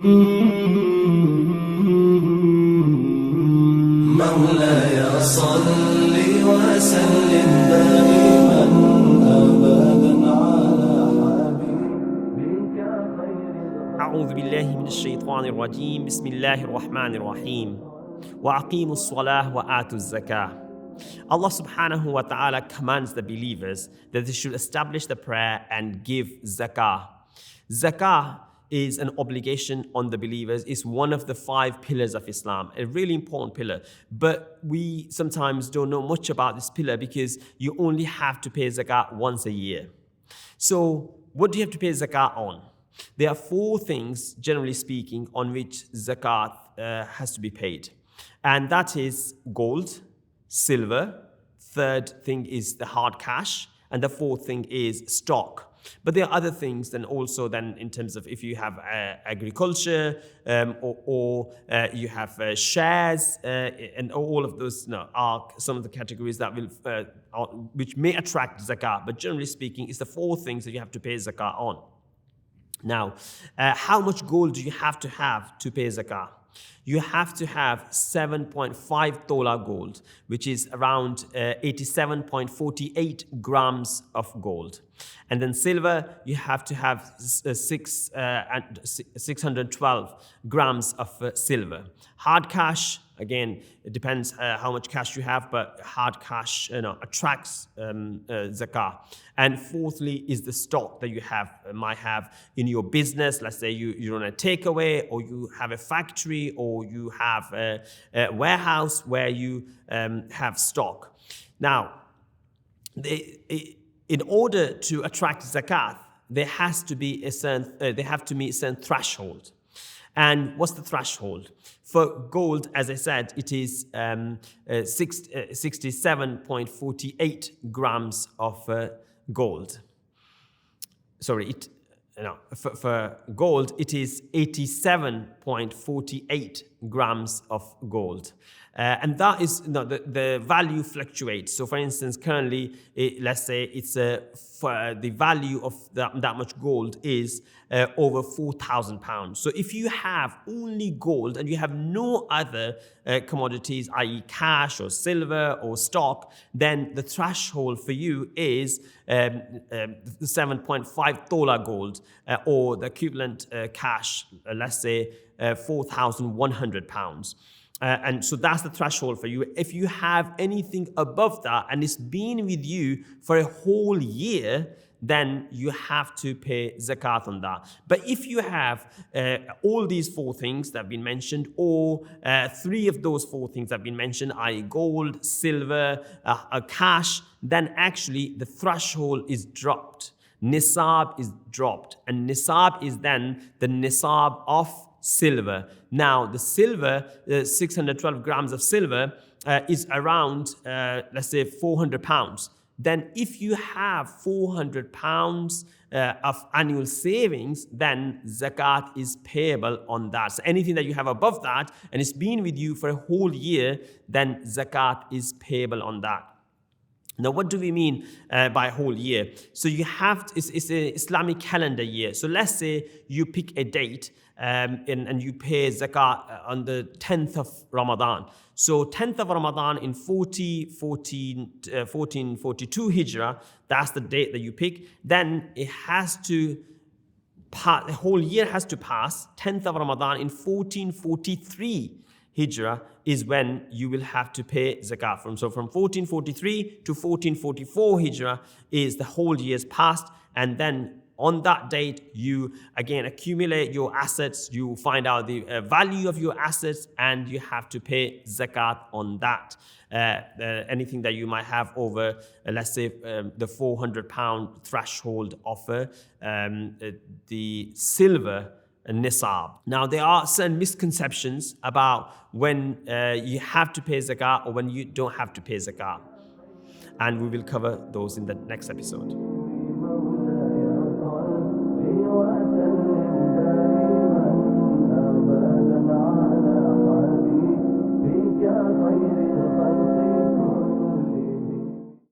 مولاي صل وسلم دائما أبدا على حبيبك خير أعوذ بالله من الشيطان الرجيم بسم الله الرحمن الرحيم وأقيموا الصلاة وآتوا الزكاة. Allah subhanahu wa ta'ala commands the believers that they should establish the prayer and give zakah. Zakah is an obligation on the believers. It's one of the 5 pillars of Islam, a really important pillar. But we sometimes don't know much about this pillar because you only have to pay zakah once a year. So what do you have to pay zakah on? There are 4 things, generally speaking, on which zakat has to be paid. And that is gold, silver, third thing is the hard cash, and the 4th thing is stock. But there are other things then also then in terms of if you have agriculture or you have shares and all of those are some of the categories that will which may attract zakah. But generally speaking, it's the 4 things that you have to pay zakah on. Now, how much gold do you have to pay zakah? You have to have 7.5 tola gold, which is around 87.48 grams of gold. And then silver, you have to have 612 grams of silver. Hard cash, again, it depends how much cash you have, but hard cash attracts zakah. And 4thly is the stock that you might have in your business. Let's say you run a takeaway, or you have a factory, or you have a warehouse where you have stock. Now, in order to attract zakat, there has to be a certain threshold. And what's the threshold? For gold, as I said, it is 67.48 grams of gold. For gold, it is 87.48 grams of gold. And that is, the value fluctuates. So for instance, currently, let's say it's the value of that much gold is over £4,000. So if you have only gold and you have no other commodities, i.e. cash or silver or stock, then the threshold for you is 7.5 tola gold or the equivalent cash, let's say £4,100. And so that's the threshold for you. If you have anything above that and it's been with you for a whole year, then you have to pay zakat on that. But if you have all these 4 things that have been mentioned, or 3 of those 4 things that have been mentioned, i.e. gold, silver, cash, then actually the threshold is dropped. Nisab is dropped. And Nisab is then the Nisab of silver. Now, the silver, 612 grams of silver is around, let's say, 400 pounds. Then if you have 400 pounds of annual savings, then zakat is payable on that. So anything that you have above that and it's been with you for a whole year, then zakat is payable on that. Now, what do we mean by whole year? So you have it's an Islamic calendar year. So let's say you pick a date and you pay zakat on the 10th of Ramadan. So 10th of Ramadan in 1442 Hijrah, that's the date that you pick. Then it has to pass, the whole year has to pass. 10th of Ramadan in 1443 Hijrah is when you will have to pay zakat from. So from 1443 to 1444 Hijrah is the whole year's passed, and then on that date, you again accumulate your assets, you find out the value of your assets, and you have to pay zakat on that. Anything that you might have over, let's say, the £400 threshold of the silver Nisab. Now, there are certain misconceptions about when you have to pay zakat or when you don't have to pay zakat. And we will cover those in the next episode.